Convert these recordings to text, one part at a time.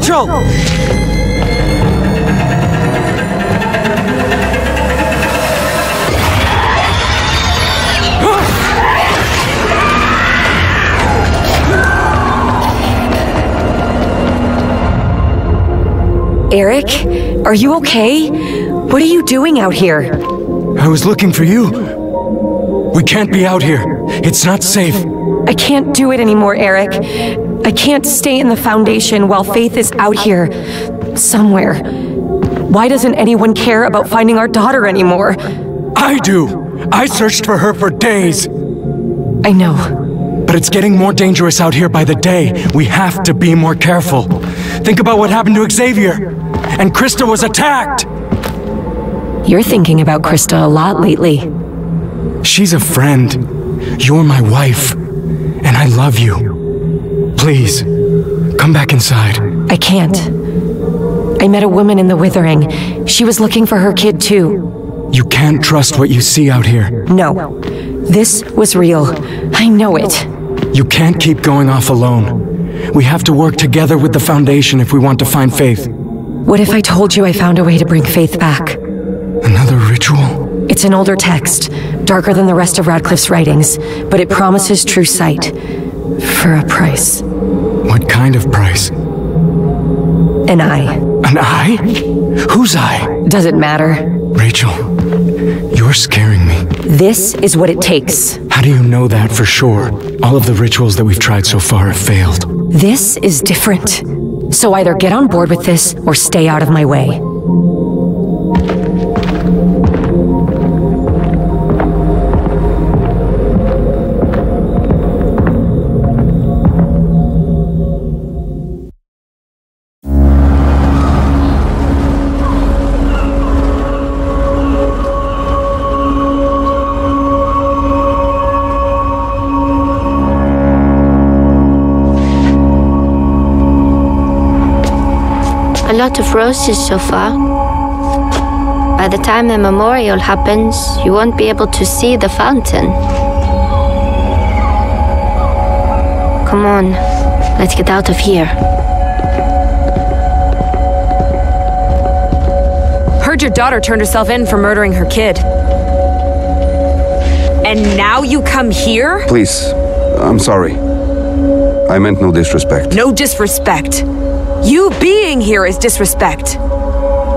Rachel! Eric, are you okay? What are you doing out here? I was looking for you. We can't be out here. It's not safe. I can't do it anymore, Eric. I can't stay in the Foundation while Faith is out here. Somewhere. Why doesn't anyone care about finding our daughter anymore? I do. I searched for her for days. I know. But it's getting more dangerous out here by the day. We have to be more careful. Think about what happened to Xavier. And Krista was attacked! You're thinking about Krista a lot lately. She's a friend. You're my wife. And I love you. Please, come back inside. I can't. I met a woman in the Withering. She was looking for her kid too. You can't trust what you see out here. No. This was real. I know it. You can't keep going off alone. We have to work together with the Foundation if we want to find Faith. What if I told you I found a way to bring Faith back? Another ritual? It's an older text, darker than the rest of Radcliffe's writings, but it promises true sight. For a price. What kind of price? An eye. An eye? Whose eye? Does it matter? Rachel, you're scaring me. This is what it takes. How do you know that for sure? All of the rituals that we've tried so far have failed. This is different. So either get on board with this, or stay out of my way. A lot of roses so far. By the time the memorial happens, you won't be able to see the fountain. Come on, let's get out of here. Heard your daughter turned herself in for murdering her kid. And now you come here? Please, I'm sorry. I meant no disrespect. No disrespect. You being here is disrespect.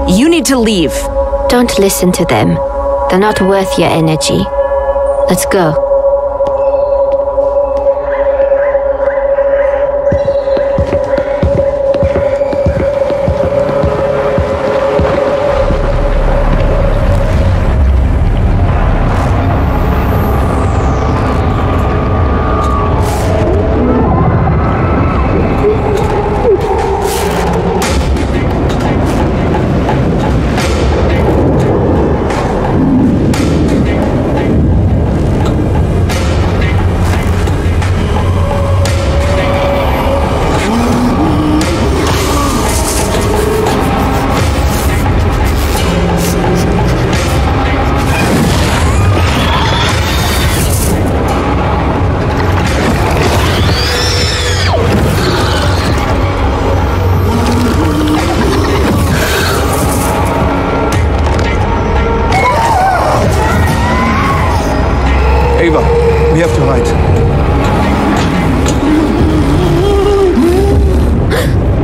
You need to leave. Don't listen to them. They're not worth your energy. Let's go. We have to hide.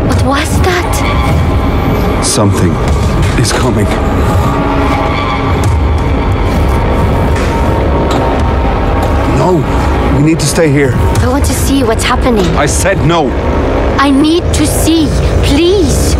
What was that? Something is coming. No, we need to stay here. I want to see what's happening. I said no. I need to see, please.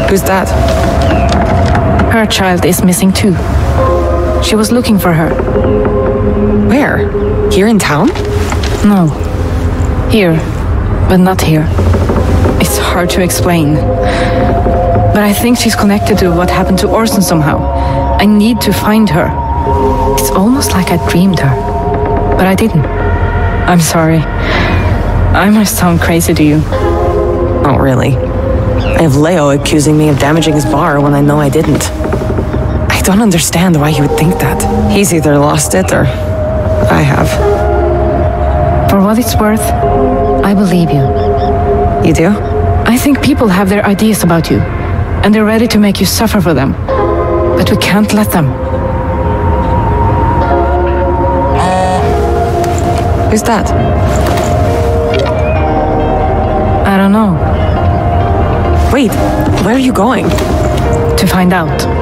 Who's that? Her child is missing too. She was looking for her. Where? Here in town? No. Here, but not here. It's hard to explain. But I think she's connected to what happened to Orson somehow. I need to find her. It's almost like I dreamed her. But I didn't. I'm sorry. I must sound crazy to you. Oh, really? I have Leo accusing me of damaging his bar when I know I didn't. I don't understand why he would think that. He's either lost it or I have. For what it's worth, I believe you. You do? I think people have their ideas about you, and they're ready to make you suffer for them. But we can't let them. Who's that? I don't know. Wait, where are you going? To find out.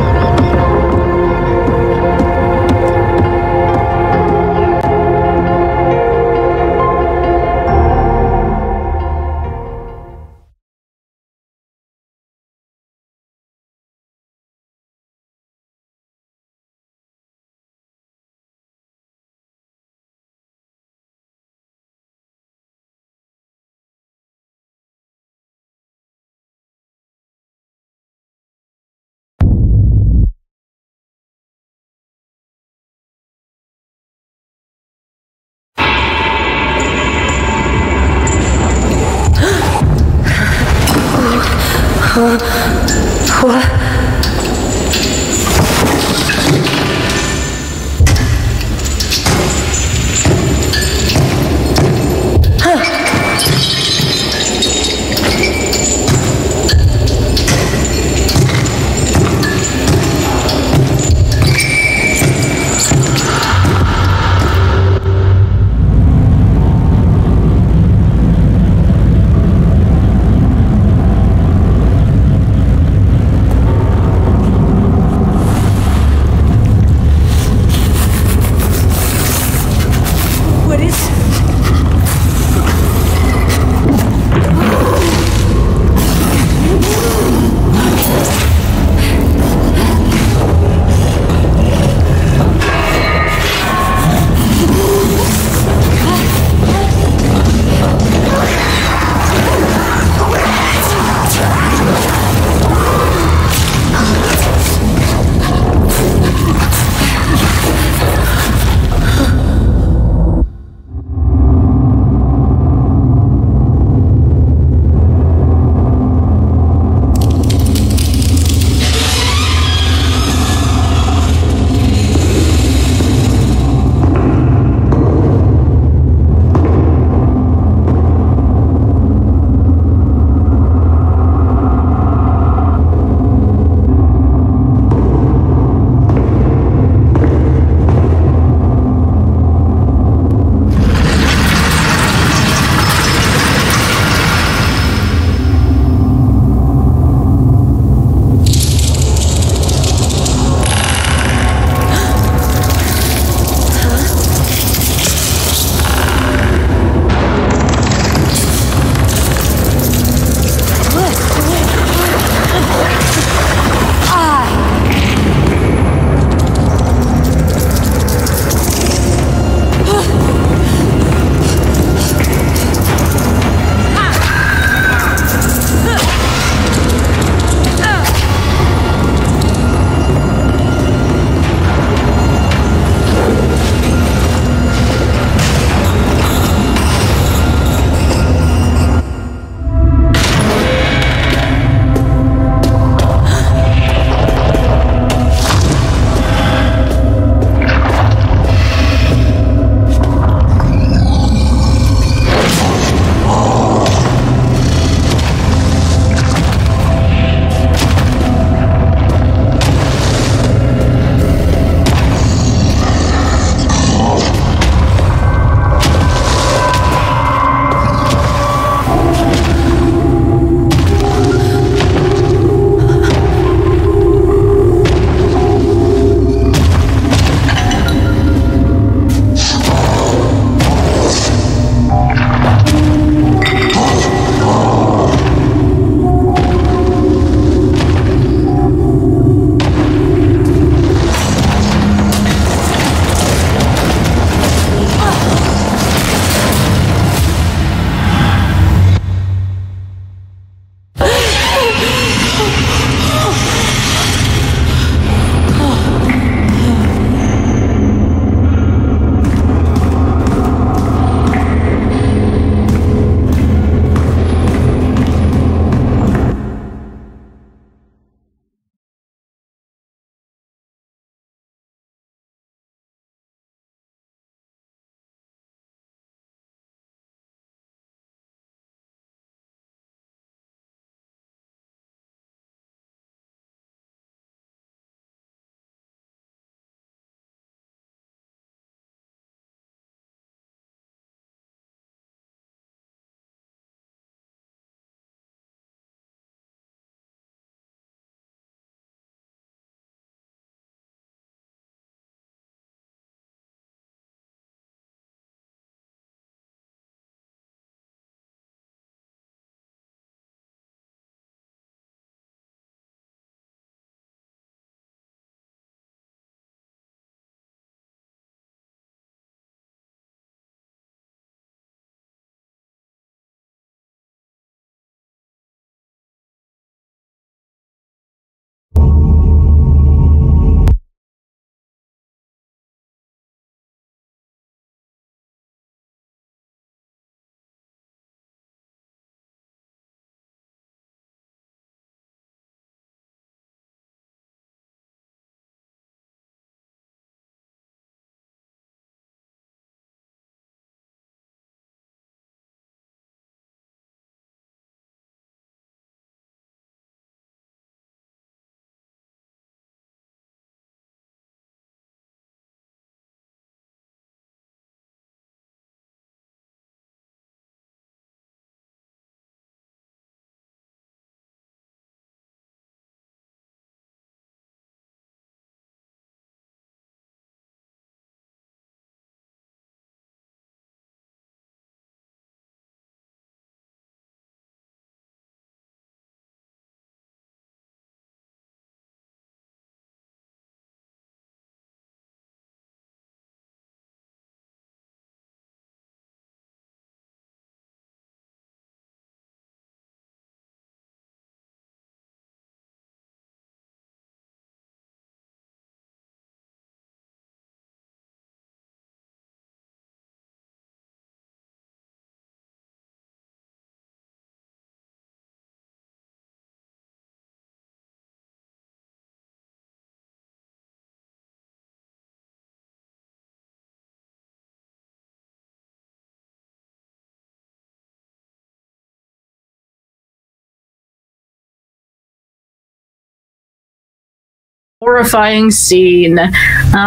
horrifying scene.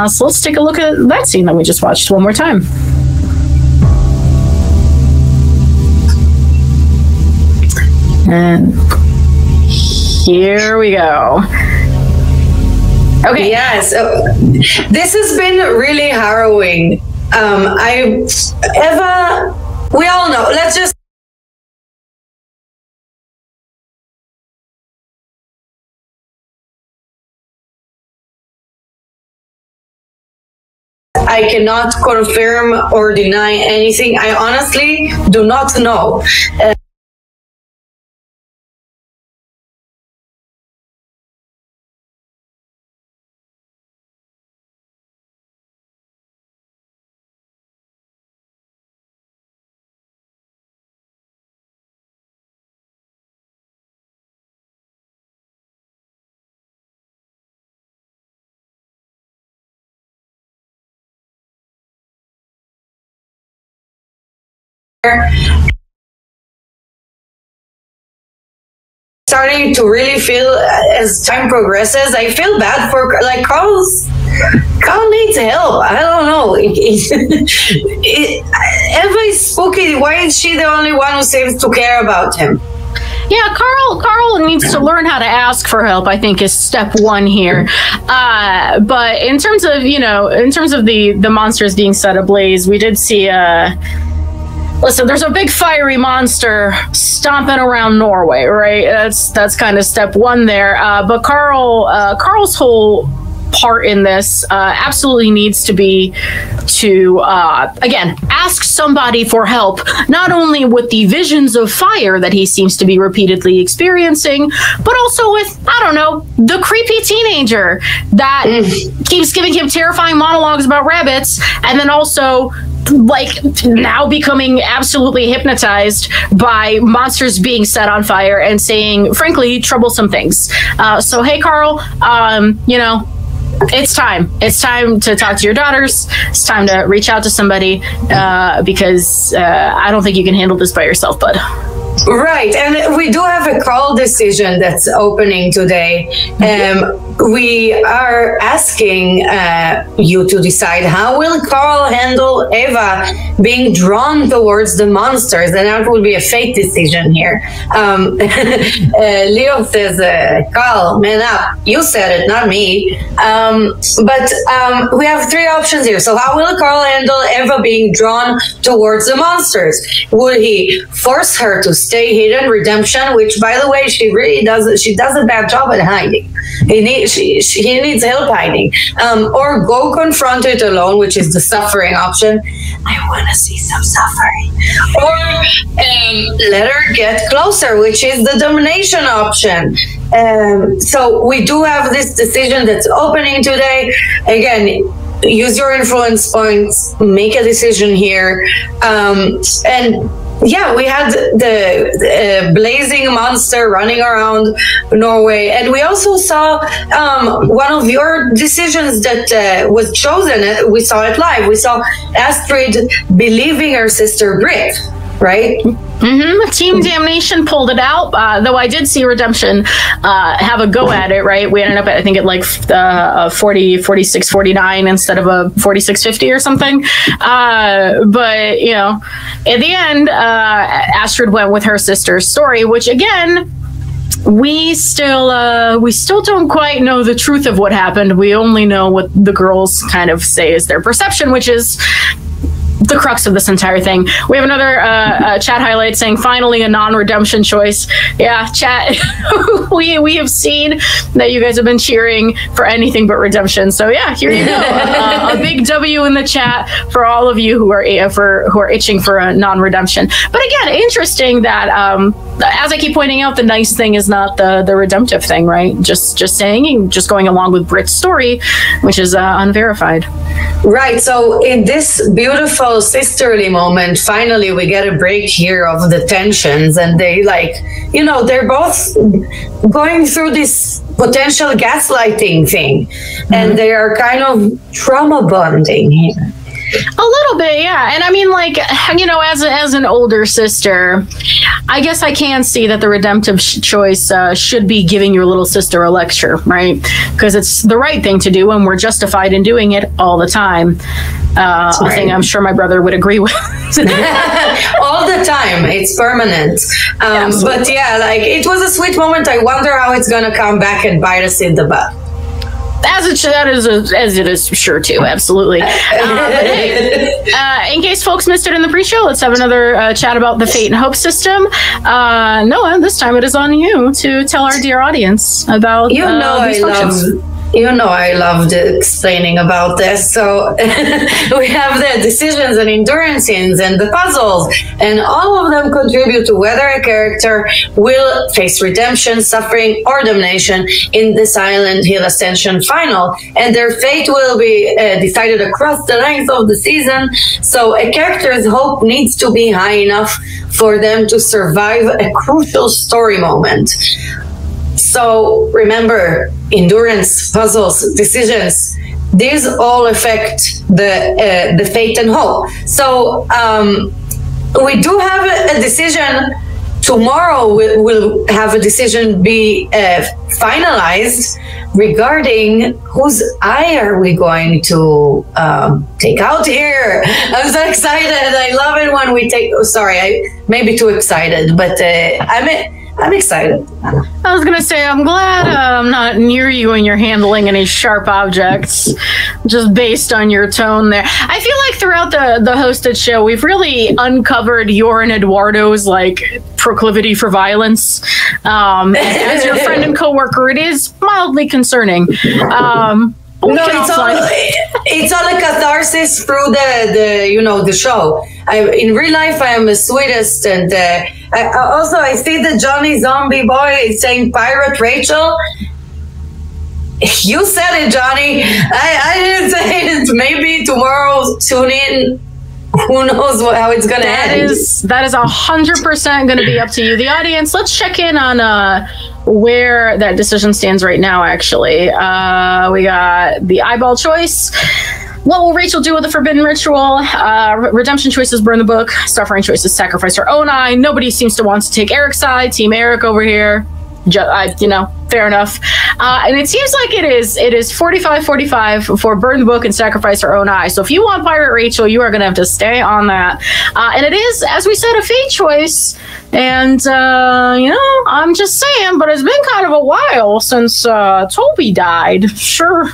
So let's take a look at that scene that we just watched one more time. And here we go. Okay. Yeah, so this has been really harrowing. Eva, we all know, let's just I cannot confirm or deny anything. I honestly do not know. Starting to really feel as time progresses. I feel bad for like Carl needs help. I don't know. Eva is spooky. Why is she the only one who seems to care about him? Yeah, Carl needs to learn how to ask for help, I think, is step one here. But in terms of, the monsters being set ablaze, we did see listen, there's a big fiery monster stomping around Norway, right? That's kind of step one there. But Carl's whole part in this absolutely needs to be to again ask somebody for help, not only with the visions of fire that he seems to be repeatedly experiencing, but also with, I don't know, the creepy teenager that keeps giving him terrifying monologues about rabbits, and then also like now becoming absolutely hypnotized by monsters being set on fire and saying frankly troublesome things. So hey Carl, it's time to talk to your daughters. It's time to reach out to somebody because I don't think you can handle this by yourself, bud. Right, and we do have a call decision that's opening today. We are asking you to decide how will Carl handle Eva being drawn towards the monsters, and that will be a fate decision here. Leo says, Carl, man up. You said it, not me. But we have three options here. So how will Carl handle Eva being drawn towards the monsters? Would he force her to stay hidden, redemption, which by the way she really does a bad job at hiding. He needs help hiding, or go confront it alone, which is the suffering option. I want to see some suffering. Or let her get closer, which is the domination option. So we do have this decision that's opening today. Again, use your influence points, make a decision here, and yeah, we had the blazing monster running around Norway, and we also saw one of your decisions that was chosen. We saw it live. We saw Astrid believing her sister Britt, right? Team Damnation pulled it out, though I did see Redemption have a go at it, right? We ended up at, I think, at like 46-49 instead of a 46-50 or something. But, you know, at the end, Astrid went with her sister's story, which, again, we still don't quite know the truth of what happened. We only know what the girls kind of say is their perception, which is the crux of this entire thing. We have another chat highlight saying, finally a non-redemption choice. Yeah, chat, we have seen that you guys have been cheering for anything but redemption. So yeah, here you go. A big W in the chat for all of you who are itching for a non-redemption. But again, interesting that as I keep pointing out, the nice thing is not the redemptive thing, right? Just saying, just going along with Britt's story, which is unverified. Right. So in this beautiful sisterly moment, finally we get a break here of the tensions, and they they're both going through this potential gaslighting thing, and they are kind of trauma bonding here. A little bit, yeah. And I mean, like, you know, as an older sister, I guess I can see that the redemptive choice should be giving your little sister a lecture, right? Because it's the right thing to do, and we're justified in doing it all the time. A thing I'm sure my brother would agree with. All the time. It's permanent. But yeah, like, it was a sweet moment. I wonder how it's gonna come back and bite us in the butt. As it is, sure too, absolutely. But hey, in case folks missed it in the pre-show, let's have another chat about the Fate and Hope system. Noah, this time it is on you to tell our dear audience about these functions. I loved explaining about this. So we have the decisions and endurances and the puzzles, and all of them contribute to whether a character will face redemption, suffering, or damnation in the Silent Hill Ascension final. And their fate will be decided across the length of the season. So a character's hope needs to be high enough for them to survive a crucial story moment. So remember, endurance, puzzles, decisions, these all affect the fate and hope. So we do have a decision. Tomorrow we'll have a decision be finalized regarding whose eye are we going to take out here. I'm so excited. I love it when we take... sorry, I may be too excited, but I'm excited. I was gonna say, I'm glad I'm not near you and you're handling any sharp objects, just based on your tone there. I feel like throughout the hosted show, we've really uncovered your and Eduardo's like proclivity for violence. As your friend and coworker, it is mildly concerning. It's all a catharsis through the show. In real life, I am the sweetest, and I see the Johnny Zombie boy is saying Pirate Rachel. You said it, Johnny. I didn't say it. Maybe tomorrow, tune in. Who knows how it's going to end? That is 100% going to be up to you, the audience. Let's check in on where that decision stands right now, actually. We got the eyeball choice. What will Rachel do with the forbidden ritual? Redemption choices burn the book. Suffering choices sacrifice her own eye. Nobody seems to want to take Eric's side. Team Eric over here. Fair enough. And it seems like it is 45-45 for burn the book and sacrifice her own eye. So if you want Pirate Rachel, you are going to have to stay on that. And it is, as we said, a fate choice. And, I'm just saying, but it's been kind of a while since Toby died. Sure.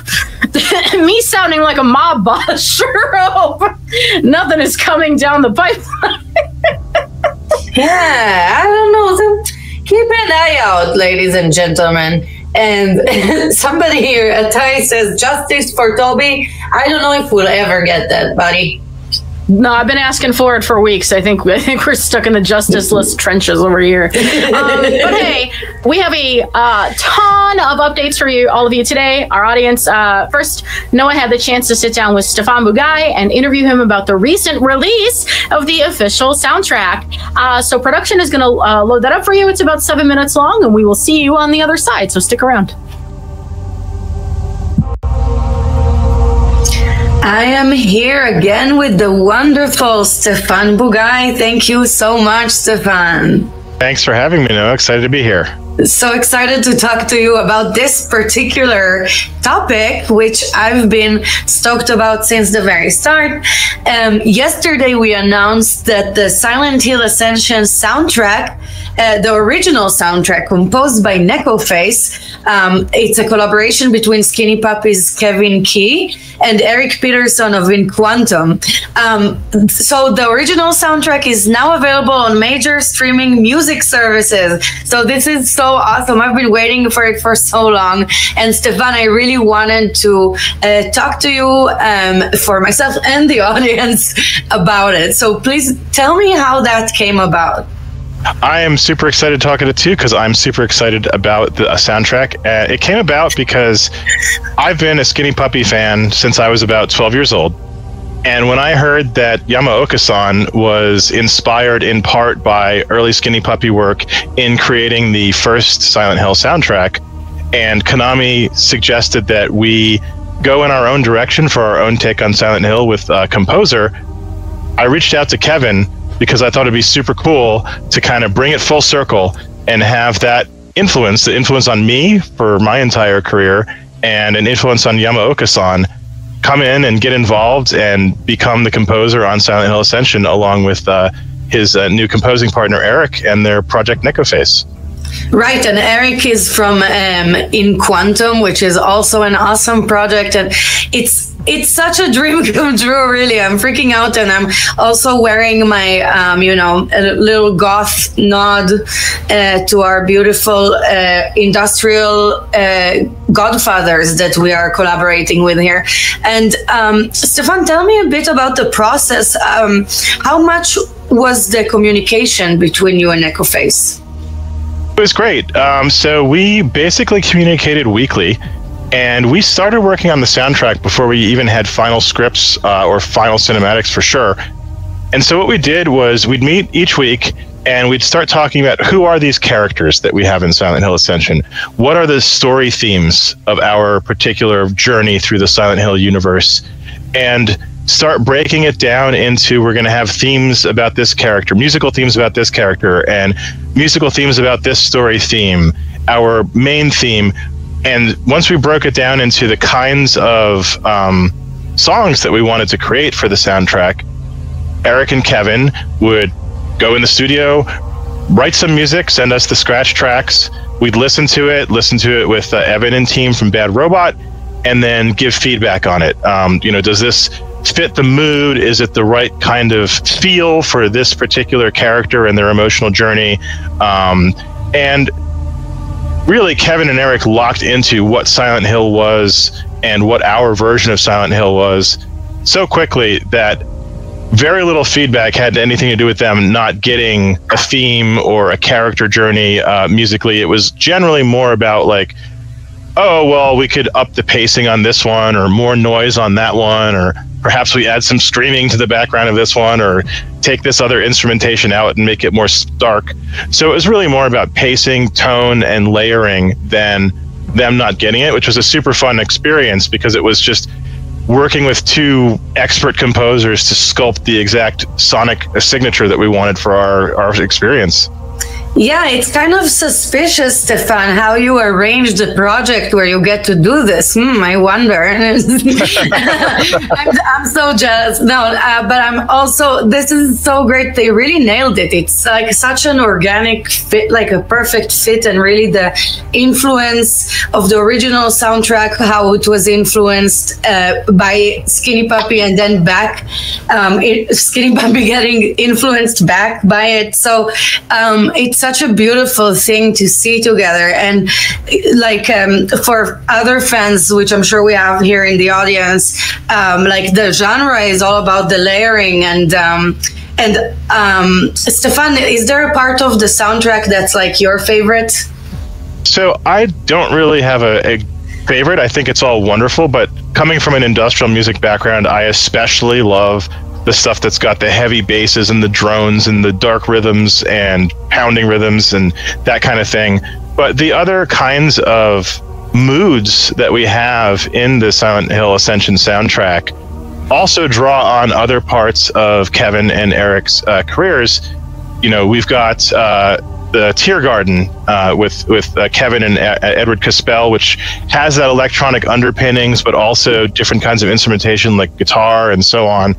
Me sounding like a mob boss. Sure hope nothing is coming down the pipeline. Yeah, I don't know. Keep an eye out, ladies and gentlemen. And somebody here, Atai, says justice for Toby. I don't know if we'll ever get that, buddy. No, I've been asking for it for weeks. I think we're stuck in the justice-less trenches over here. But hey, we have a ton of updates for you, all of you today, our audience. First, Noah had the chance to sit down with Stefan Bugai and interview him about the recent release of the official soundtrack. So production is going to load that up for you. It's about 7 minutes long, and we will see you on the other side. So stick around. I am here again with the wonderful Stefan Bugai. Thank you so much, Stefan. Thanks for having me, Noah. Excited to be here. So excited to talk to you about this particular topic, which I've been stoked about since the very start. Yesterday, we announced that the Silent Hill Ascension soundtrack, the original soundtrack composed by Nekoface, it's a collaboration between Skinny Puppy's Kevin Key and Eric Peterson of In Quantum. So the original soundtrack is now available on major streaming music services. So this is so awesome. I've been waiting for it for so long. And Stefan, I really wanted to talk to you for myself and the audience about it. So please tell me how that came about. I am super excited to talk about it too, because I'm super excited about the soundtrack. It came about because I've been a Skinny Puppy fan since I was about 12 years old. And when I heard that Yamaoka-san was inspired in part by early Skinny Puppy work in creating the first Silent Hill soundtrack, and Konami suggested that we go in our own direction for our own take on Silent Hill with a composer, I reached out to Kevin because I thought it'd be super cool to kind of bring it full circle and have that influence, the influence on me for my entire career and an influence on Yamaoka-san, come in and get involved and become the composer on Silent Hill Ascension along with his new composing partner Eric and their project Necoface. Right, and Eric is from In Quantum, which is also an awesome project, and it's such a dream come true, really. I'm freaking out, and I'm also wearing my, a little goth nod to our beautiful industrial godfathers that we are collaborating with here. And Stefan, tell me a bit about the process. How much was the communication between you and Necoface? It was great. So we basically communicated weekly, and we started working on the soundtrack before we even had final scripts or final cinematics for sure. And so what we did was we'd meet each week and we'd start talking about who are these characters that we have in Silent Hill Ascension? What are the story themes of our particular journey through the Silent Hill universe? And start breaking it down into, we're going to have themes about this character, musical themes about this character, and musical themes about this story theme, our main theme. And once we broke it down into the kinds of songs that we wanted to create for the soundtrack, Eric and Kevin would go in the studio, write some music, send us the scratch tracks. We'd listen to it with Evan and team from Bad Robot, and then give feedback on it. Does this fit the mood? Is it the right kind of feel for this particular character and their emotional journey? And really, Kevin and Eric locked into what Silent Hill was and what our version of Silent Hill was so quickly that very little feedback had anything to do with them not getting a theme or a character journey musically. It was generally more about like, oh, well, we could up the pacing on this one, or more noise on that one, or perhaps we add some screaming to the background of this one, or take this other instrumentation out and make it more stark. So it was really more about pacing, tone, and layering than them not getting it, which was a super fun experience because it was just working with two expert composers to sculpt the exact sonic signature that we wanted for our experience. Yeah, it's kind of suspicious, Stefan, how you arranged the project where you get to do this. I wonder. I'm so jealous. No, but I'm also, this is so great. They really nailed it. It's like such an organic fit, like a perfect fit, and really the influence of the original soundtrack, how it was influenced by Skinny Puppy, and then back, Skinny Puppy getting influenced back by it. So it's such a beautiful thing to see together. And like for other fans, which I'm sure we have here in the audience, like the genre is all about the layering. And Stefan, is there a part of the soundtrack that's like your favorite? So I don't really have a favorite. I think it's all wonderful, but coming from an industrial music background, I especially love the stuff that's got the heavy basses and the drones and the dark rhythms and pounding rhythms and that kind of thing. But the other kinds of moods that we have in the Silent Hill Ascension soundtrack also draw on other parts of Kevin and Eric's careers. We've got the Tear Garden with Kevin and Edward Caspell, which has that electronic underpinnings, but also different kinds of instrumentation like guitar and so on.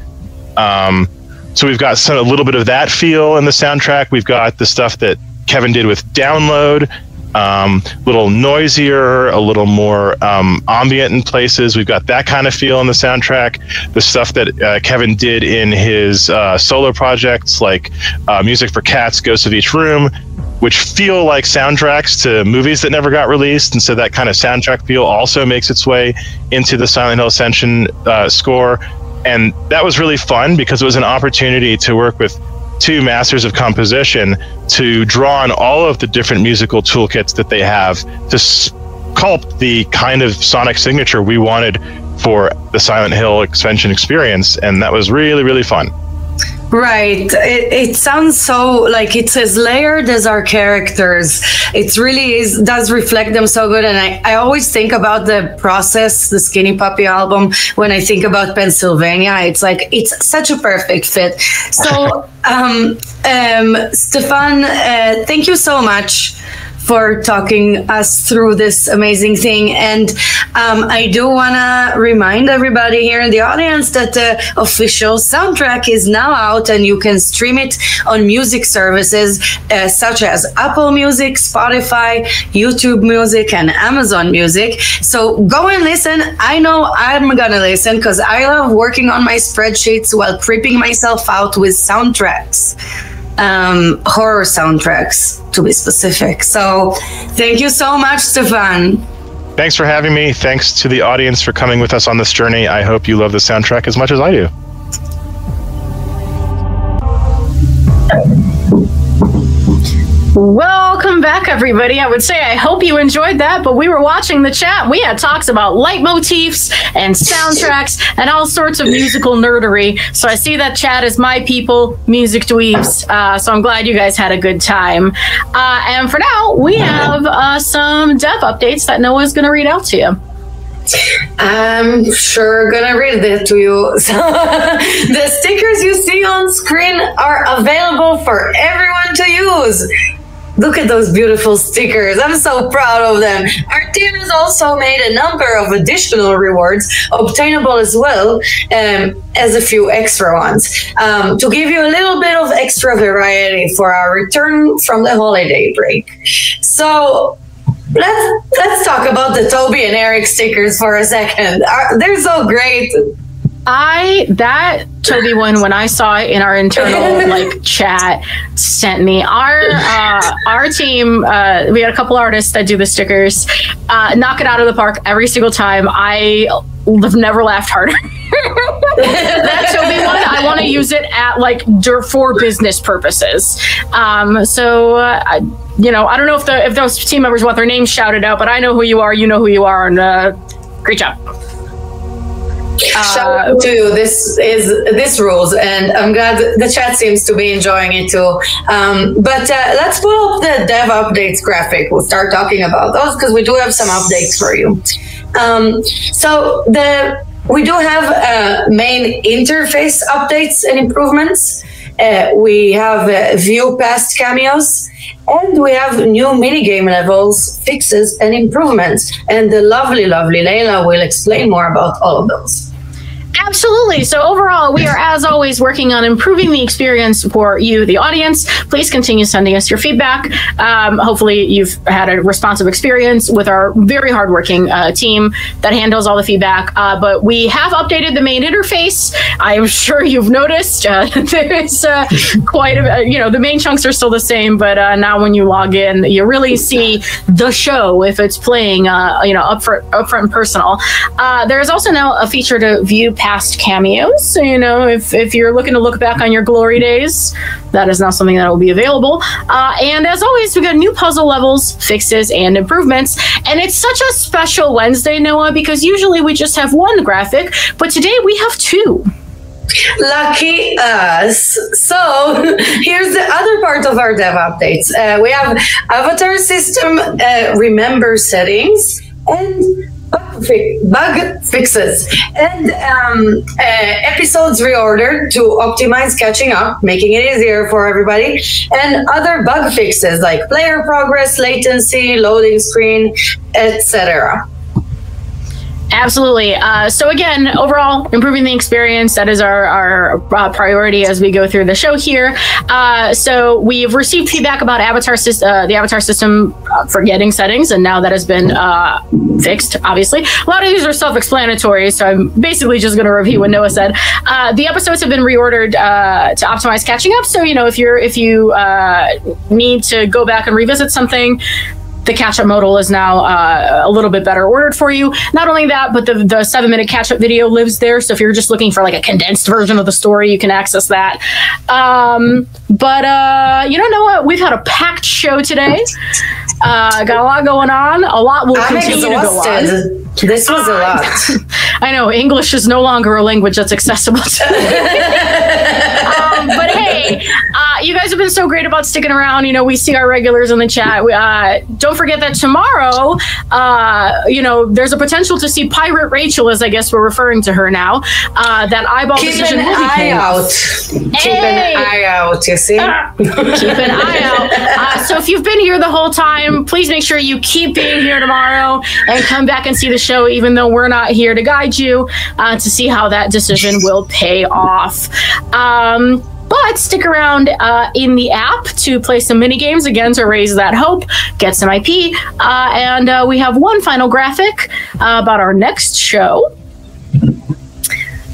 So we've got a little bit of that feel in the soundtrack. We've got the stuff that Kevin did with Download, a little noisier, a little more ambient in places. We've got that kind of feel in the soundtrack. The stuff that Kevin did in his solo projects, like Music for Cats, Ghosts of Each Room, which feel like soundtracks to movies that never got released. And so that kind of soundtrack feel also makes its way into the Silent Hill Ascension score. And that was really fun because it was an opportunity to work with two masters of composition to draw on all of the different musical toolkits that they have to sculpt the kind of sonic signature we wanted for the Silent Hill Ascension experience. And that was really, really fun. Right. It sounds so like it's as layered as our characters. It really is, does reflect them so good. And I always think about the process, the Skinny Puppy album, when I think about Pennsylvania. It's like, it's such a perfect fit. So, Stefan, thank you so much for talking us through this amazing thing. And I do want to remind everybody here in the audience that the official soundtrack is now out, and you can stream it on music services such as Apple Music, Spotify, YouTube Music, and Amazon Music. So go and listen. I know I'm gonna listen because I love working on my spreadsheets while creeping myself out with soundtracks. Horror soundtracks, to be specific. So thank you so much, Stefan. Thanks for having me. Thanks to the audience for coming with us on this journey. I hope you love the soundtrack as much as I do. Welcome back, everybody. I would say I hope you enjoyed that, but we were watching the chat. We had talks about leitmotifs and soundtracks and all sorts of musical nerdery. So I see that chat is my people, music dweebs. So I'm glad you guys had a good time. And for now, we have some dev updates that Noah's going to read out to you. I'm sure gonna read it to you. So the stickers you see on screen are available for everyone to use. Look at those beautiful stickers. I'm so proud of them. Our team has also made a number of additional rewards obtainable as well as a few extra ones to give you a little bit of extra variety for our return from the holiday break. So let's talk about the Toby and Eric stickers for a second. They're so great. That Toby one, when I saw it in our internal like chat, sent me our team. We had a couple artists that do the stickers. Knock it out of the park every single time. I have never laughed harder. That Toby one, I want to use it at like for business purposes. You know, I don't know if those team members want their names shouted out, but I know who you are. You know who you are, and great job. Shout out to you. This rules, and I'm glad the chat seems to be enjoying it too. But let's pull up the dev updates graphic. We'll start talking about those because we do have some updates for you. We do have main interface updates and improvements. We have view past cameos, and we have new minigame levels, fixes, and improvements. And the lovely Layla will explain more about all of those. Absolutely. So overall, we are, as always, working on improving the experience for you, the audience. Please continue sending us your feedback. Hopefully, you've had a responsive experience with our very hardworking team that handles all the feedback. But we have updated the main interface. I am sure you've noticed there is quite a, the main chunks are still the same, but now when you log in, you really see the show if it's playing, upfront and personal. There is also now a feature to view past cameos. So, if you're looking to look back on your glory days, that is now something that will be available. And as always, we got new puzzle levels, fixes, and improvements. And it's such a special Wednesday, Noah, because usually we just have one graphic, but today we have two. Lucky us. So here's the other part of our dev updates. We have avatar system remember settings and bug fixes, and episodes reordered to optimize catching up, making it easier for everybody, and other bug fixes like player progress, latency, loading screen, etc. Absolutely. So again, overall, improving the experience, that is our priority as we go through the show here. So we've received feedback about the avatar system forgetting settings, and now that has been fixed, obviously. A lot of these are self-explanatory, so I'm basically just going to repeat what Noah said. The episodes have been reordered to optimize catching up, so if you need to go back and revisit something, the catch-up modal is now a little bit better ordered for you. Not only that, but the 7-minute catch-up video lives there. So if you're just looking for like a condensed version of the story, you can access that. But you know what? We've had a packed show today. Got a lot going on. A lot will continue to go on. This was a lot. I know English is no longer a language that's accessible to me. But have been so great about sticking around. You know, we see our regulars in the chat. Don't forget that tomorrow, you know, there's a potential to see Pirate Rachel, as I guess we're referring to her now. That eyeball decision will be paid off. Keep an eye out, you see? Keep an eye out. So if you've been here the whole time, please make sure you keep being here tomorrow and come back and see the show, even though we're not here to guide you, to see how that decision will pay off. But stick around in the app to play some mini games again to raise that hope, get some IP, and we have one final graphic about our next show.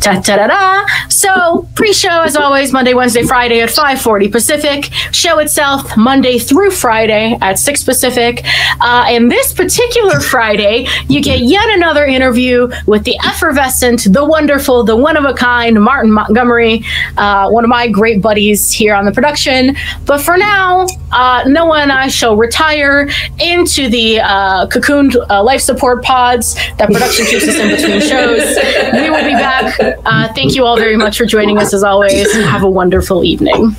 Ta-ta-da-da. So, pre-show, as always, Monday, Wednesday, Friday at 5:40 Pacific. Show itself Monday through Friday at 6 Pacific. And this particular Friday, you get yet another interview with the effervescent, the wonderful, the one-of-a-kind Martin Montgomery, one of my great buddies here on the production. But for now, Noah and I shall retire into the cocooned life support pods that production keeps us in between shows. We will be back. Thank you all very much for joining us as always. Have a wonderful evening.